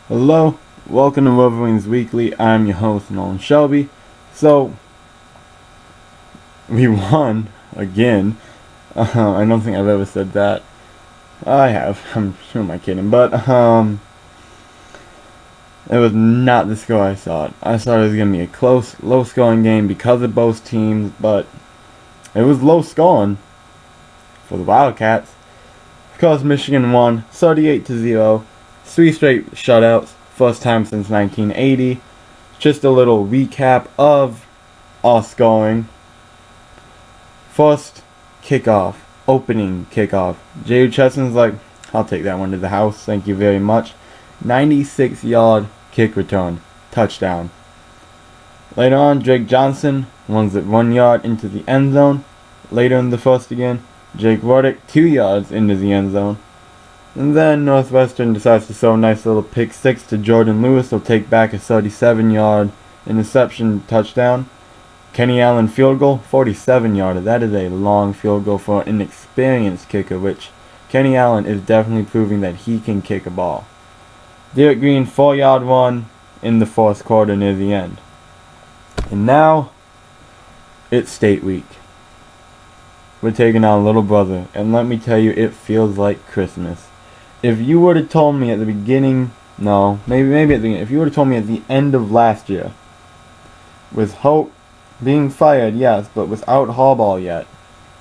Hello, welcome to Wolverines Weekly. I'm your host, Nolan Shelby. So, we won again. I don't think I've ever said that. I have. Who am I kidding? But, it was not the score I thought. I thought it was going to be a close, low-scoring game because of both teams, but it was low-scoring for the Wildcats. Of course, Michigan won 38-0. 3 straight shutouts, first time since 1980. Just a little recap of our scoring. First kickoff, opening kickoff. J.U. Cheston's like, I'll take that one to the house, thank you very much. 96-yard kick return, touchdown. Later on, Drake Johnson runs it 1 yard into the end zone. Later in the first again, Jake Ruddick 2 yards into the end zone. And then Northwestern decides to throw a nice little pick six to Jordan Lewis. He'll take back a 37-yard interception touchdown. Kenny Allen field goal, 47-yarder. That is a long field goal for an inexperienced kicker, which Kenny Allen is definitely proving that he can kick a ball. Derek Green, 4-yard run in the fourth quarter near the end. And now, it's state week. We're taking on little brother, and let me tell you, it feels like Christmas. If you would have told me at the beginning, no, maybe at the beginning, if you would have told me at the end of last year, with Hope being fired, yes, but without Harbaugh yet,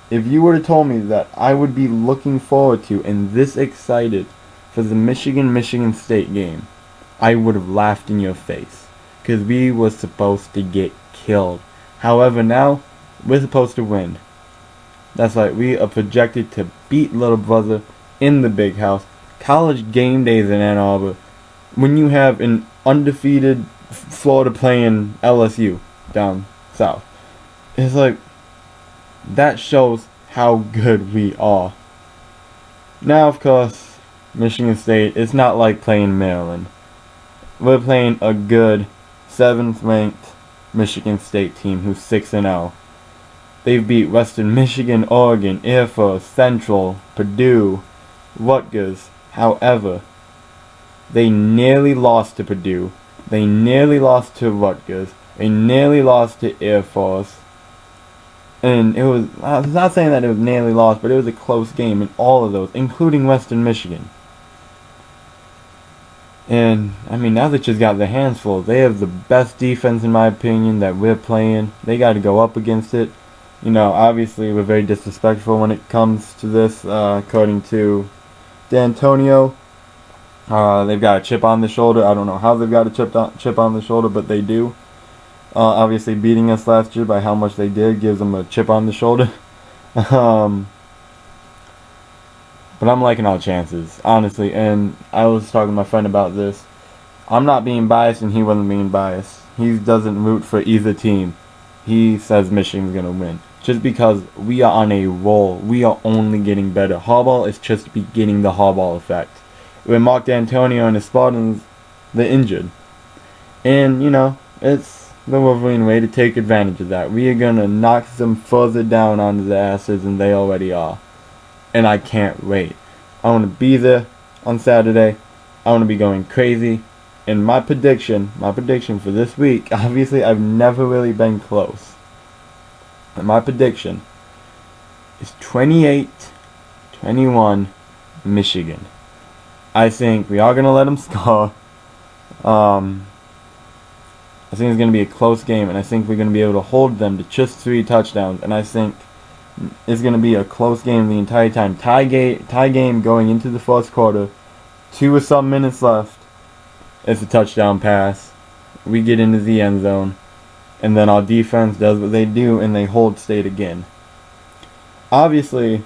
if you would have told me that I would be looking forward to and this excited for the Michigan State game, I would have laughed in your face, because we were supposed to get killed. However, now, we're supposed to win. That's right, we are projected to beat little brother in the big house. College game days in Ann Arbor, when you have an undefeated Florida playing LSU down south. It's like, that shows how good we are. Now, of course, Michigan State, it's not like playing Maryland. We're playing a good 7th-ranked Michigan State team who's 6-0. They've beat Western Michigan, Oregon, Air Force, Central, Purdue, Rutgers. However, they nearly lost to Purdue. They nearly lost to Rutgers. They nearly lost to Air Force. And it was, I'm not saying that it was nearly lost, but it was a close game in all of those, including Western Michigan. And, I mean, now they just got their hands full. They have the best defense, in my opinion, that we're playing. They got to go up against it. You know, obviously, we're very disrespectful when it comes to this, according to D'Antonio. They've got a chip on the shoulder. I don't know how they've got a chip on the shoulder, but they do. Obviously, beating us last year by how much they did gives them a chip on the shoulder. But I'm liking our chances, honestly. And I was talking to my friend about this. I'm not being biased, and he wasn't being biased. He doesn't root for either team. He says Michigan's going to win. Just because we are on a roll. We are only getting better. Harbaugh is just beginning the Harbaugh effect. With Mark D'Antonio and the Spartans, they're injured. And, you know, it's the Wolverine way to take advantage of that. We are going to knock them further down onto their asses than they already are. And I can't wait. I want to be there on Saturday. I want to be going crazy. And my prediction for this week, obviously I've never really been close. And my prediction is 28-21 Michigan. I think we are going to let them score. I think it's going to be a close game, and I think we're going to be able to hold them to just 3 touchdowns. And I think it's going to be a close game the entire time. Tie game going into the first quarter. 2 or some minutes left. It's a touchdown pass. We get into the end zone. And then our defense does what they do, and they hold State again. Obviously,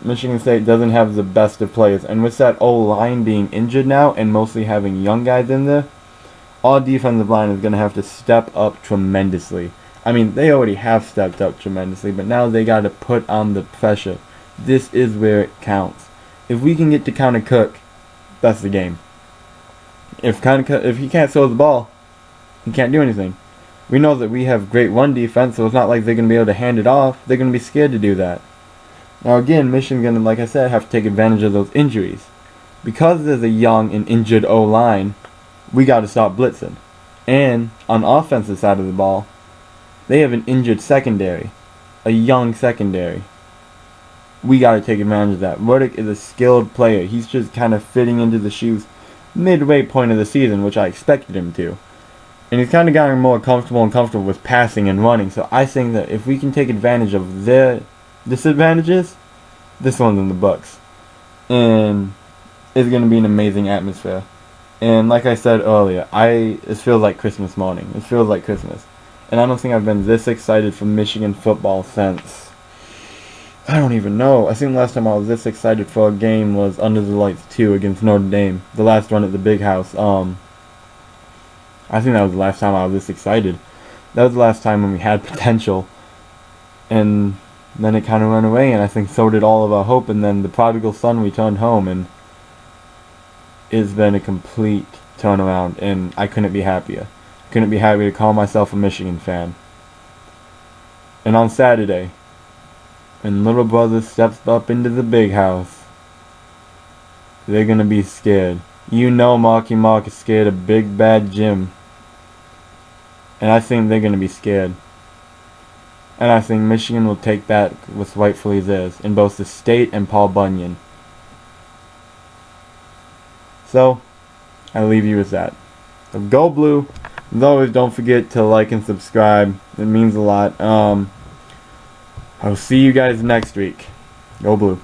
Michigan State doesn't have the best of players. And with that O-line being injured now, and mostly having young guys in there, our defensive line is going to have to step up tremendously. I mean, they already have stepped up tremendously, but now they got to put on the pressure. This is where it counts. If we can get to Connor Cook, that's the game. If he can't throw the ball, he can't do anything. We know that we have great run defense, so it's not like they're going to be able to hand it off. They're going to be scared to do that. Now again, Michigan's going to, like I said, have to take advantage of those injuries. Because there's a young and injured O-line, we got to stop blitzing. And on the offensive side of the ball, they have an injured secondary, a young secondary. We got to take advantage of that. Ruddick is a skilled player. He's just kind of fitting into the shoes midway point of the season, which I expected him to. And he's kind of gotten more comfortable with passing and running. So I think that if we can take advantage of their disadvantages, this one's in the books. And it's going to be an amazing atmosphere. And like I said earlier, it feels like Christmas morning. It feels like Christmas. And I don't think I've been this excited for Michigan football since, I don't even know. I think the last time I was this excited for a game was Under the Lights 2 against Notre Dame. The last one at the Big House. I think that was the last time I was this excited. That was the last time when we had potential. And then it kind of went away, and I think so did all of our hope. And then the prodigal son returned home, and it's been a complete turnaround, and I couldn't be happier. Couldn't be happier to call myself a Michigan fan. And on Saturday, when little brother steps up into the Big House, they're going to be scared. You know Marky Mark is scared of Big Bad Jim. And I think they're going to be scared. And I think Michigan will take back what's rightfully theirs in both the state and Paul Bunyan. So, I leave you with that. So go blue. As always, don't forget to like and subscribe. It means a lot. I'll see you guys next week. Go blue.